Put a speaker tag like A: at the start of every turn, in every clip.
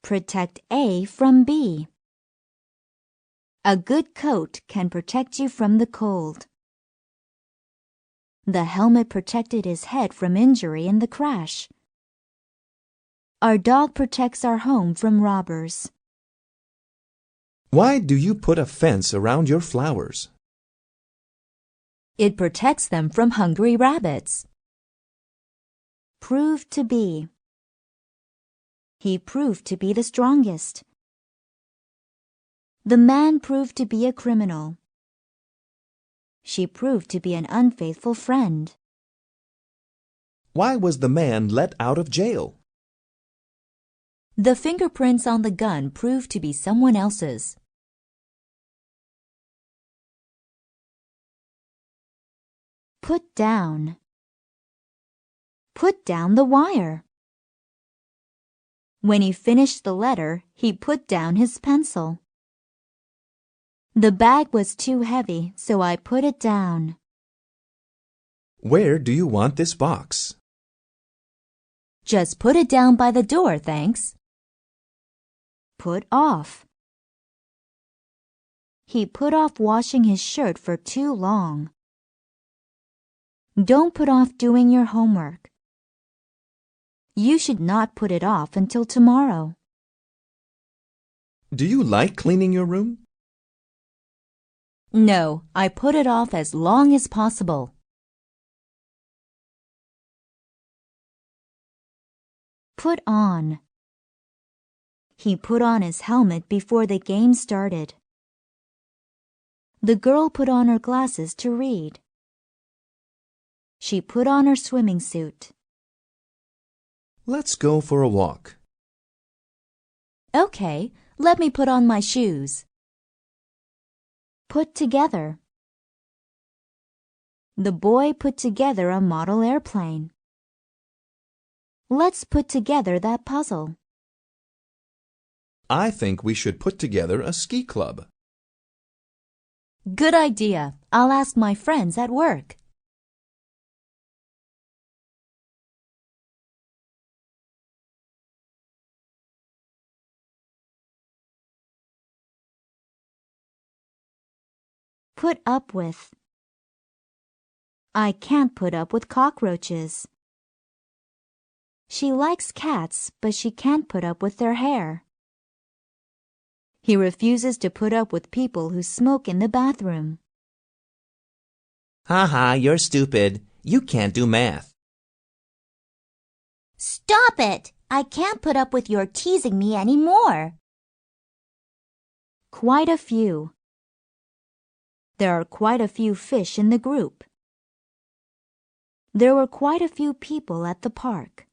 A: Protect A from B. A good coat can protect you from the cold. The helmet protected his head from injury in the crash. Our dog protects our home from robbers.
B: Why do you put a fence around your flowers?
A: It protects them from hungry rabbits. Prove to be. He proved to be the strongest. The man proved to be a criminal. She proved to be an unfaithful friend.
B: Why was the man let out of jail?
A: The fingerprints on the gun proved to be someone else's. Put down. Put down the wire. When he finished the letter, he put down his pencil. The bag was too heavy, so I put it down.
B: Where do you want this box?
A: Just put it down by the door, thanks. Put off. He put off washing his shirt for too long. Don't put off doing your homework. You should not put it off until tomorrow.
B: Do you like cleaning your room?
A: No, I put it off as long as possible. Put on. He put on his helmet before the game started. The girl put on her glasses to read. She put on her swimming suit.
B: Let's go for a walk.
A: Okay, let me put on my shoes. Put together. The boy put together a model airplane. Let's put together that puzzle.
B: I think we should put together a ski club.
A: Good idea. I'll ask my friends at work. Put up with. I can't put up with cockroaches. She likes cats, but she can't put up with their hair. He refuses to put up with people who smoke in the bathroom.
C: Ha ha, you're stupid. You can't do math.
A: Stop it! I can't put up with your teasing me anymore. Quite a few. There are quite a few fish in the group. There were quite a few people at the park.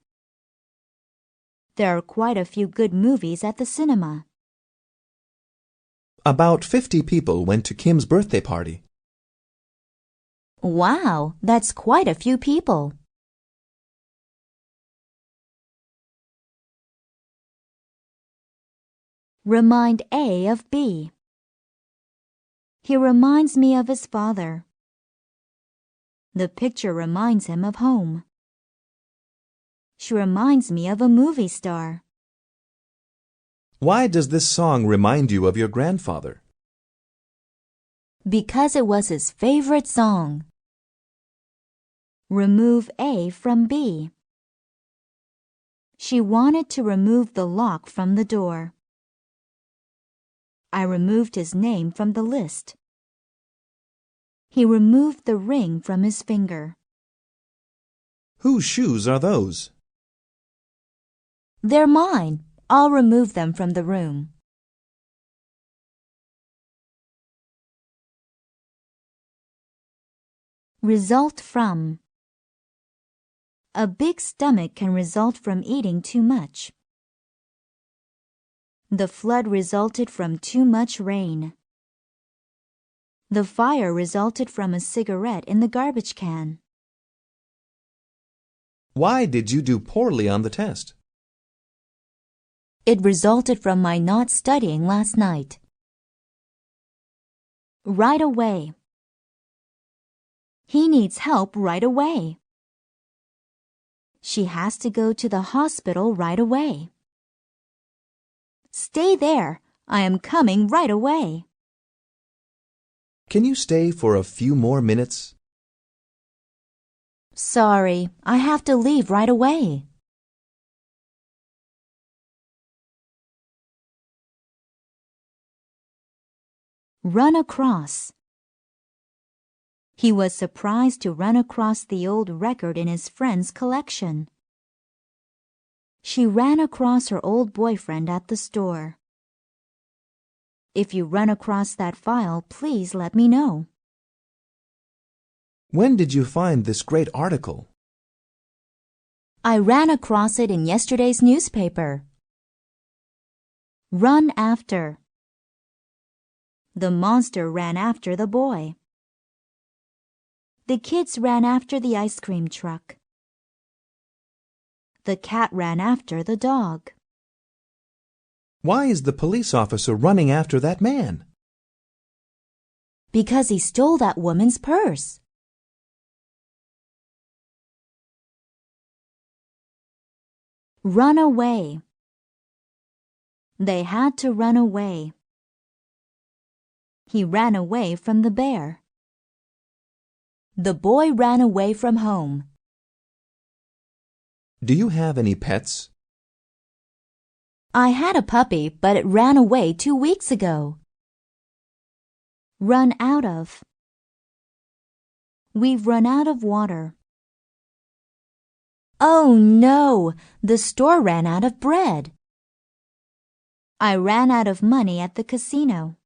A: There are quite a few good movies at the cinema.
B: About 50 people went to Kim's birthday party.
A: Wow, that's quite a few people. Remind A of B. He reminds me of his father. The picture reminds him of home. She reminds me of a movie star.
B: Why does this song remind you of your grandfather?
A: Because it was his favorite song. Remove A from B. She wanted to remove the lock from the door. I removed his name from the list. He removed the ring from his finger.
B: Whose shoes are those?
A: They're mine. I'll remove them from the room. Result from. A big stomach can result from eating too much. The flood resulted from too much rain. The fire resulted from a cigarette in the garbage can.
B: Why did you do poorly on the test?
A: It resulted from my not studying last night. Right away. He needs help right away. She has to go to the hospital right away. Stay there. I am coming right away.
B: Can you stay for a few more minutes?
A: Sorry, I have to leave right away. Run across. He was surprised to run across the old record in his friend's collection. She ran across her old boyfriend at the store. If you run across that file, please let me know.
B: When did you find this great article?
A: I ran across it in yesterday's newspaper. Run after. The monster ran after the boy. The kids ran after the ice cream truck. The cat ran after the dog.
B: Why is the police officer running after that man?
A: Because he stole that woman's purse. Run away. They had to run away. He ran away from the bear. The boy ran away from home.
B: Do you have any pets?
A: I had a puppy, but it ran away 2 weeks ago. Run out of. We've run out of water. Oh no, the store ran out of bread. I ran out of money at the casino.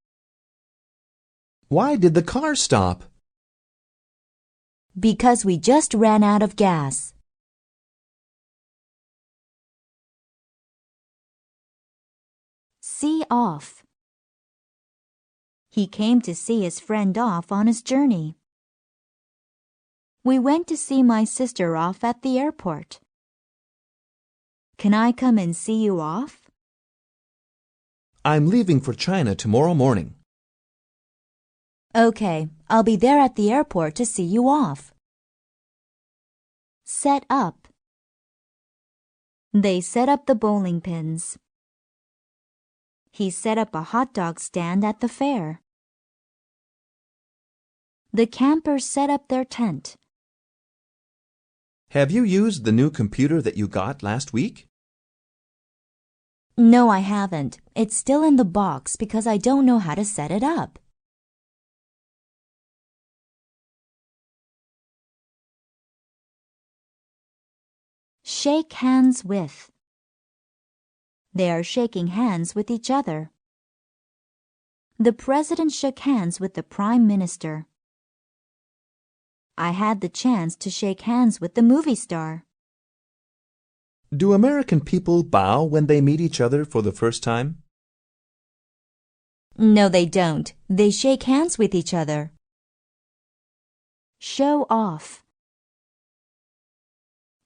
B: Why did the car stop?
A: Because we just ran out of gas. See off. He came to see his friend off on his journey. We went to see my sister off at the airport. Can I come and see you off?
B: I'm leaving for China tomorrow morning.
A: Okay, I'll be there at the airport to see you off. Set up. They set up the bowling pins. He set up a hot dog stand at the fair. The campers set up their tent.
B: Have you used the new computer that you got last week?
A: No, I haven't. It's still in the box because I don't know how to set it up. Shake hands with. They are shaking hands with each other. The president shook hands with the prime minister. I had the chance to shake hands with the movie star.
B: Do American people bow when they meet each other for the first time?
A: No, they don't. They shake hands with each other. Show off.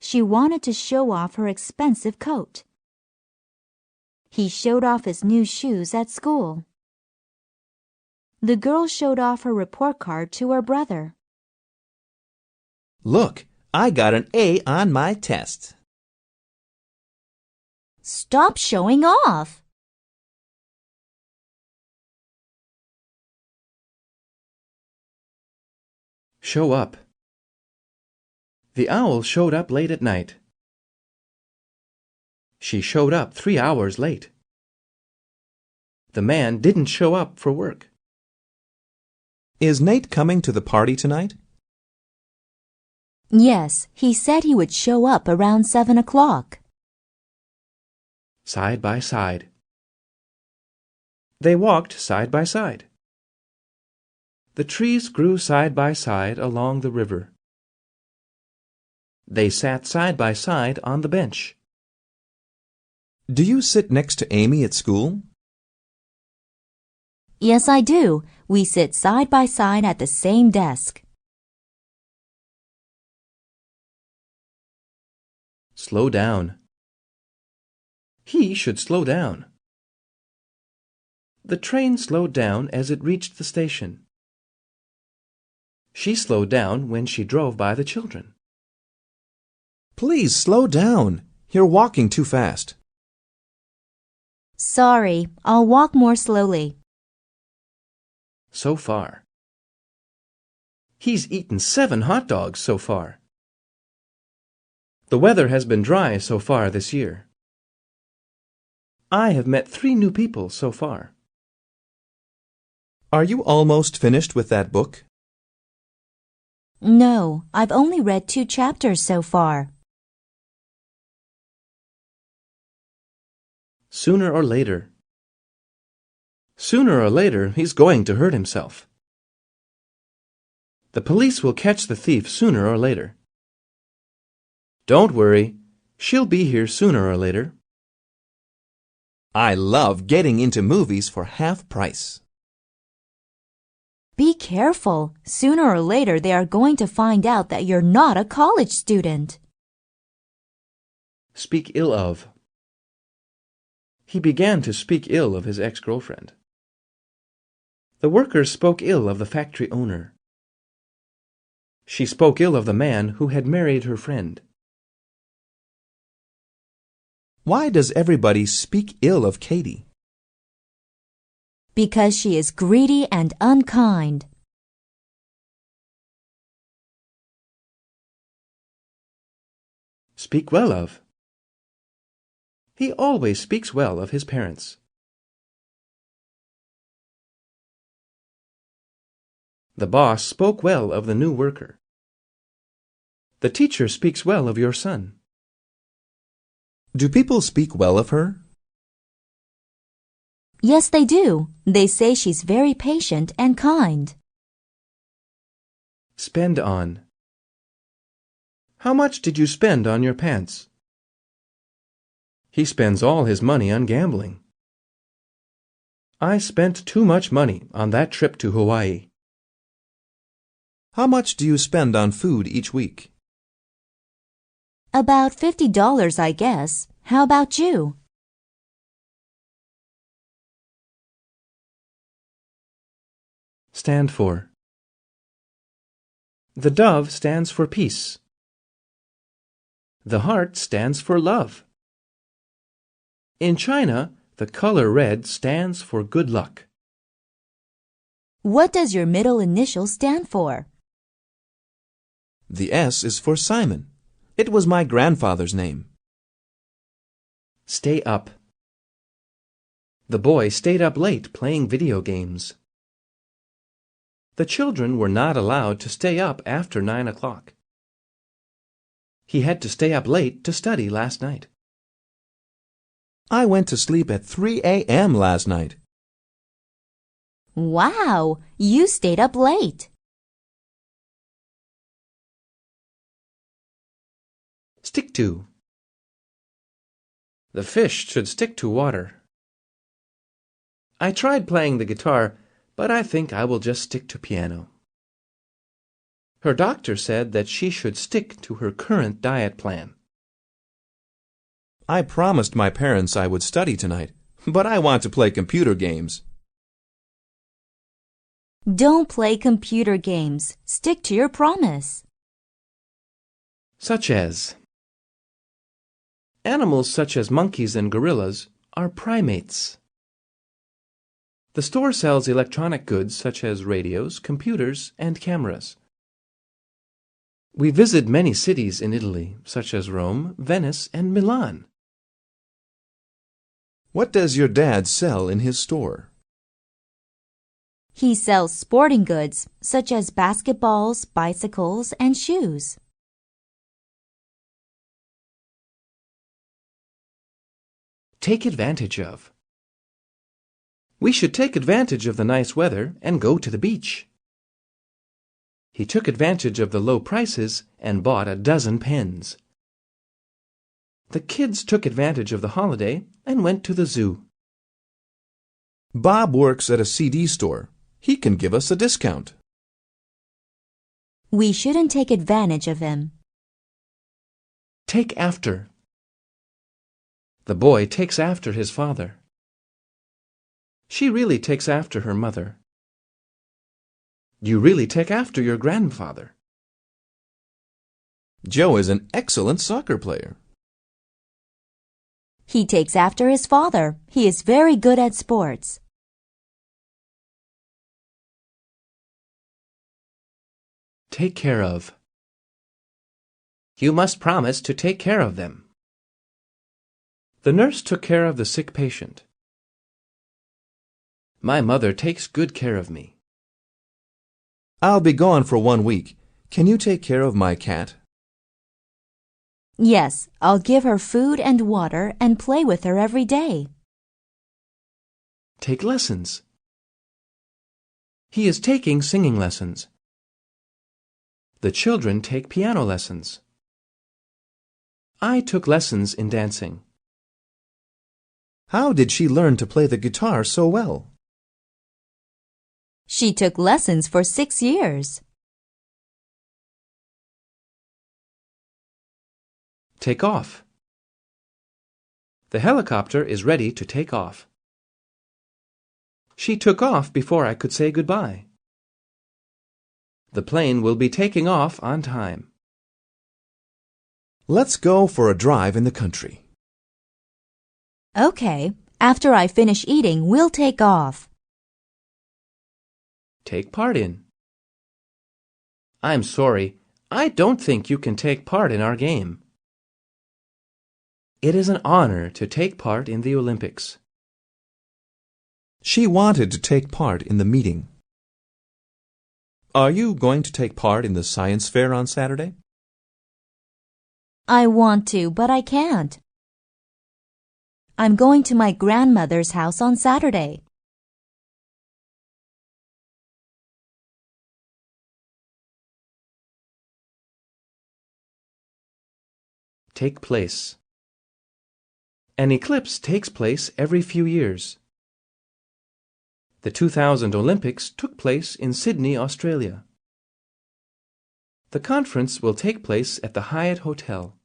A: She wanted to show off her expensive coat. He showed off his new shoes at school. The girl showed off her report card to her brother.
C: Look, I got an A on my test.
A: Stop showing off!
D: Show up. The owl showed up late at night. She showed up 3 hours late. The man didn't show up for work.
B: Is Nate coming to the party tonight?
A: Yes, he said he would show up around 7 o'clock.
D: Side by side. They walked side by side. The trees grew side by side along the river. They sat side by side on the bench.
B: Do you sit next to Amy at school?
A: Yes, I do. We sit side by side at the same desk.
D: Slow down. He should slow down. The train slowed down as it reached the station. She slowed down when she drove by the children.
B: Please slow down. You're walking too fast.
A: Sorry, I'll walk more slowly.
D: So far. He's eaten 7 hot dogs so far. The weather has been dry so far this year. I have met 3 new people so far.
B: Are you almost finished with that book?
A: No, I've only read 2 chapters so far.
D: Sooner or later. Sooner or later, he's going to hurt himself. The police will catch the thief sooner or later. Don't worry, she'll be here sooner or later.
C: I love getting into movies for half price.
A: Be careful. Sooner or later, they are going to find out that you're not a college student.
D: Speak ill of. He began to speak ill of his ex-girlfriend. The workers spoke ill of the factory owner. She spoke ill of the man who had married her friend.
C: Why does everybody speak ill of Katie?
A: Because she is greedy and unkind.
D: Speak well of. He always speaks well of his parents. The boss spoke well of the new worker. The teacher speaks well of your son.
B: Do people speak well of her?
A: Yes, they do. They say she's very patient and kind.
D: Spend on. How much did you spend on your pants? He spends all his money on gambling. I spent too much money on that trip to Hawaii.
B: How much do you spend on food each week?
A: About $50, I guess. How about you?
D: Stand for. The dove stands for peace. The heart stands for love. In China, the color red stands for good luck.
A: What does your middle initial stand for?
B: The S is for Simon. It was my grandfather's name.
D: Stay up. The boy stayed up late playing video games. The children were not allowed to stay up after 9 o'clock. He had to stay up late to study last night.
B: I went to sleep at 3 a.m. last night.
A: Wow, you stayed up late.
D: Stick to. The fish should stick to water. I tried playing the guitar, but I think I will just stick to piano. Her doctor said that she should stick to her current diet plan.
B: I promised my parents I would study tonight, but I want to play computer games.
A: Don't play computer games. Stick to your promise.
D: Such as. Animals such as monkeys and gorillas are primates. The store sells electronic goods such as radios, computers, and cameras. We visit many cities in Italy, such as Rome, Venice, and Milan.
B: What does your dad sell in his store?
A: He sells sporting goods such as basketballs, bicycles, and shoes.
D: Take advantage of. We should take advantage of the nice weather and go to the beach. He took advantage of the low prices and bought a dozen pens. The kids took advantage of the holiday and went to the zoo.
B: Bob works at a CD store. He can give us a discount.
A: We shouldn't take advantage of him.
D: Take after. The boy takes after his father. She really takes after her mother. You really take after your grandfather.
B: Joe is an excellent soccer player.
A: He takes after his father. He is very good at sports.
D: Take care of. You must promise to take care of them. The nurse took care of the sick patient. My mother takes good care of me.
B: I'll be gone for 1 week. Can you take care of my cat?
A: Yes, I'll give her food and water and play with her every day.
D: Take lessons. He is taking singing lessons. The children take piano lessons. I took lessons in dancing.
B: How did she learn to play the guitar so well?
A: She took lessons for 6 years.
D: Take off. The helicopter is ready to take off. She took off before I could say goodbye. The plane will be taking off on time.
B: Let's go for a drive in the country.
A: Okay, after I finish eating, we'll take off.
D: Take part in. I'm sorry, I don't think you can take part in our game. It is an honor to take part in the Olympics.
B: She wanted to take part in the meeting. Are you going to take part in the science fair on Saturday?
A: I want to, but I can't. I'm going to my grandmother's house on Saturday.
D: Take place. An eclipse takes place every few years. The 2000 Olympics took place in Sydney, Australia. The conference will take place at the Hyatt Hotel.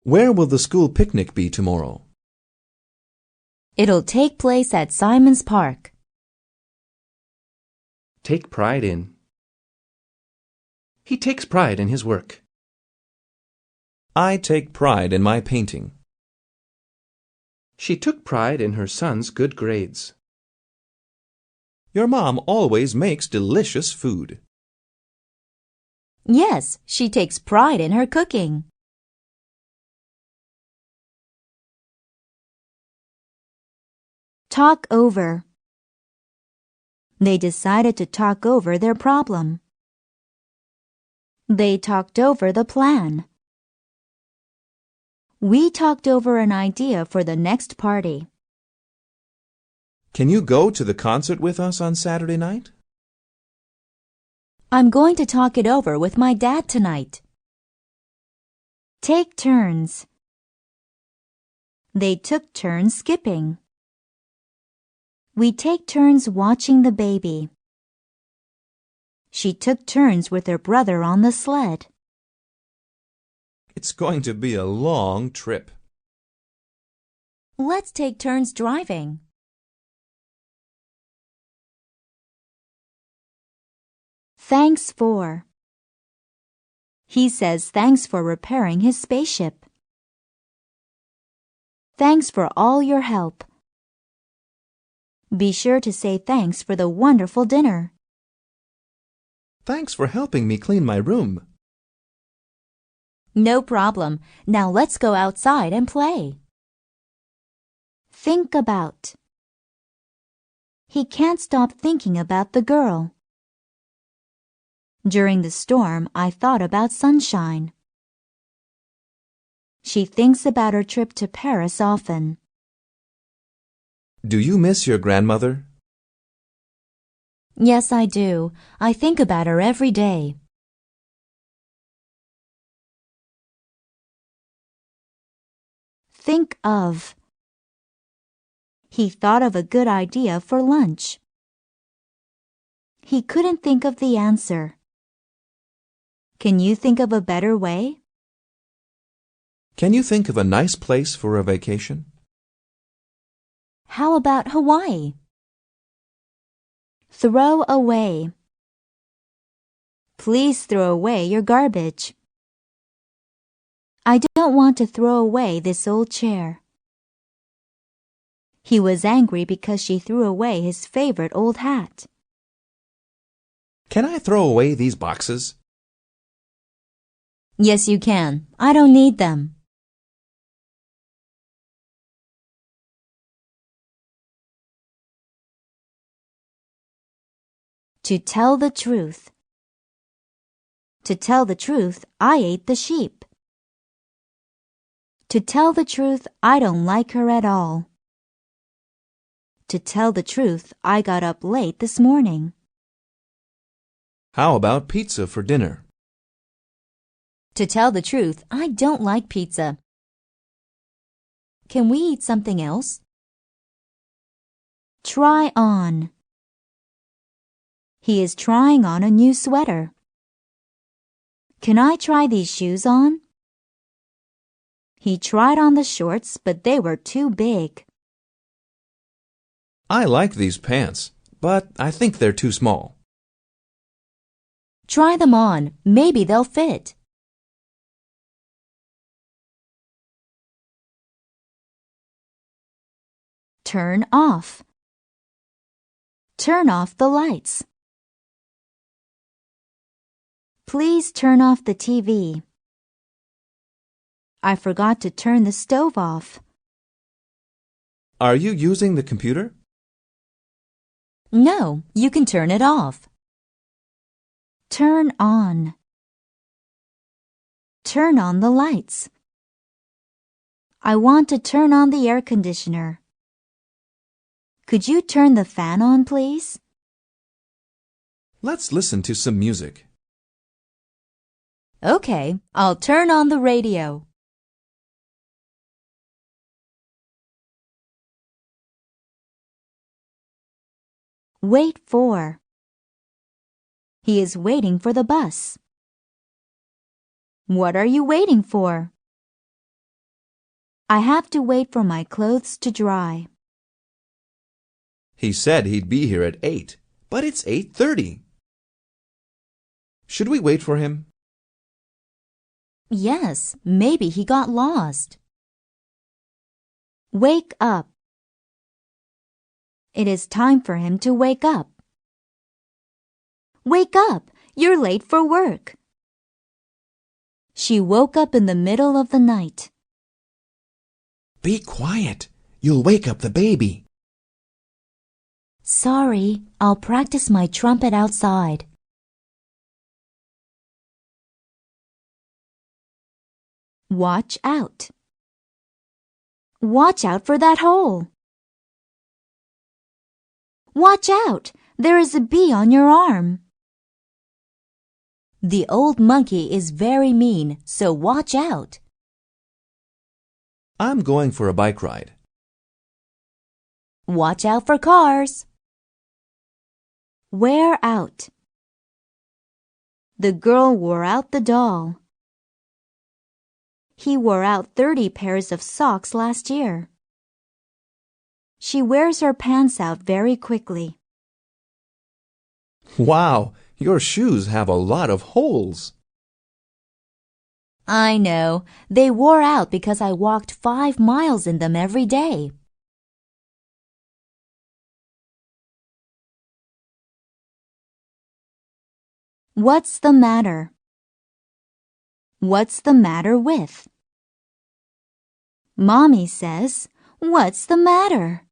B: Where will the school picnic be tomorrow?
A: It'll take place at Simon's Park.
D: Take pride in. He takes pride in his work.
B: I take pride in my painting.
D: She took pride in her son's good grades.
B: Your mom always makes delicious food.
A: Yes, she takes pride in her cooking. Talk over. They decided to talk over their problem. They talked over the plan. We talked over an idea for the next party.
B: Can you go to the concert with us on Saturday night?
A: I'm going to talk it over with my dad tonight. Take turns. They took turns skipping. We take turns watching the baby. She took turns with her brother on the sled.
B: It's going to be a long trip.
A: Let's take turns driving. Thanks for. He says thanks for repairing his spaceship. Thanks for all your help. Be sure to say thanks for the wonderful dinner.
B: Thanks for helping me clean my room.
A: No problem. Now let's go outside and play. Think about. He can't stop thinking about the girl. During the storm, I thought about sunshine. She thinks about her trip to Paris often.
B: Do you miss your grandmother?
A: Yes, I do. I think about her every day. Think of. He thought of a good idea for lunch. He couldn't think of the answer. Can you think of a better way?
B: Can you think of a nice place for a vacation?
A: How about Hawaii? Throw away. Please throw away your garbage. I don't want to throw away this old chair. He was angry because she threw away his favorite old hat.
C: Can I throw away these boxes?
A: Yes, you can. I don't need them. To tell the truth. To tell the truth, I ate the sheep. To tell the truth, I don't like her at all. To tell the truth, I got up late this morning.
C: How about pizza for dinner?
A: To tell the truth, I don't like pizza. Can we eat something else? Try on. He is trying on a new sweater. Can I try these shoes on? He tried on the shorts, but they were too big.
C: I like these pants, but I think they're too small.
A: Try them on. Maybe they'll fit. Turn off. Turn off the lights. Please turn off the TV. I forgot to turn the stove off.
C: Are you using the computer?
A: No, you can turn it off. Turn on. Turn on the lights. I want to turn on the air conditioner. Could you turn the fan on, please?
C: Let's listen to some music.
A: Okay, I'll turn on the radio. Wait for. He is waiting for the bus. What are you waiting for? I have to wait for my clothes to dry.
C: He said he'd be here at 8, but it's 8:30. Should we wait for him?
A: Yes, maybe he got lost. Wake up. It is time for him to wake up. Wake up! You're late for work. She woke up in the middle of the night.
C: Be quiet. You'll wake up the baby.
A: Sorry, I'll practice my trumpet outside. Watch out. Watch out for that hole. Watch out! There is a bee on your arm. The old monkey is very mean, so watch out.
C: I'm going for a bike ride.
A: Watch out for cars. Wear out. The girl wore out the doll. He wore out 30 pairs of socks last year. She wears her pants out very quickly.
C: Wow, your shoes have a lot of holes.
A: I know. They wore out because I walked 5 miles in them every day. What's the matter? What's the matter with? Mommy says, "What's the matter?"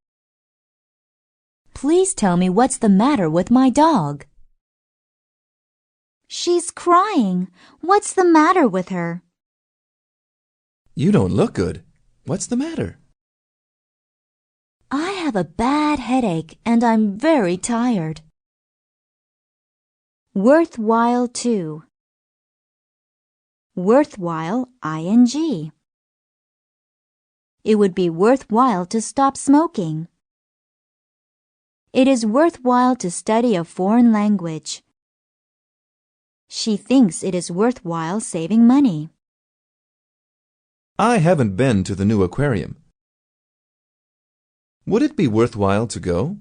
A: Please tell me what's the matter with my dog. She's crying. What's the matter with her?
C: You don't look good. What's the matter?
A: I have a bad headache and I'm very tired. Worthwhile too. Worthwhile, ing. It would be worthwhile to stop smoking. It is worthwhile to study a foreign language. She thinks it is worthwhile saving money.
C: I haven't been to the new aquarium. Would it be worthwhile to go?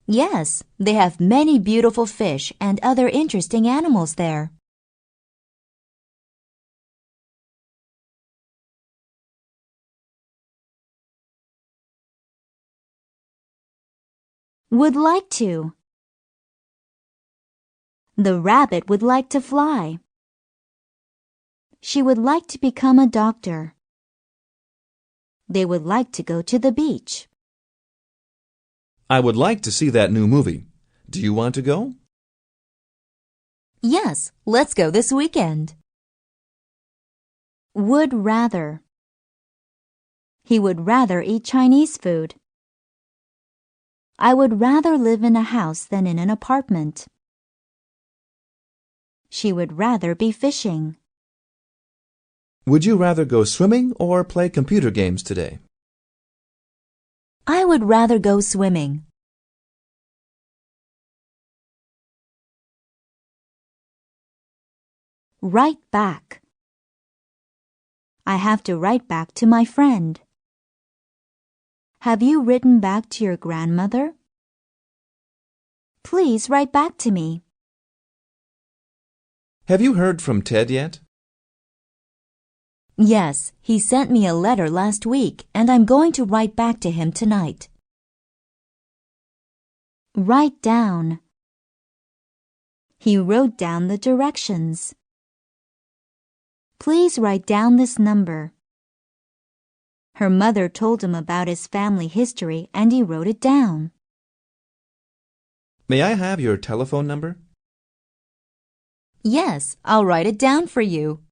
A: Yes, they have many beautiful fish and other interesting animals there. Would like to. The rabbit would like to fly. She would like to become a doctor. They would like to go to the beach.
C: I would like to see that new movie. Do you want to go?
E: Yes, let's go this weekend.
A: Would rather. He would rather eat Chinese food. I would rather live in a house than in an apartment. She would rather be fishing.
C: Would you rather go swimming or play computer games today?
E: I would rather go swimming.
A: Write back. I have to write back to my friend. Have you written back to your grandmother? Please write back to me.
C: Have you heard from Ted yet?
E: Yes, he sent me a letter last week, and I'm going to write back to him tonight.
A: Write down. He wrote down the directions. Please write down this number. Her mother told him about his family history and he wrote it down.
C: May I have your telephone number?
E: Yes, I'll write it down for you.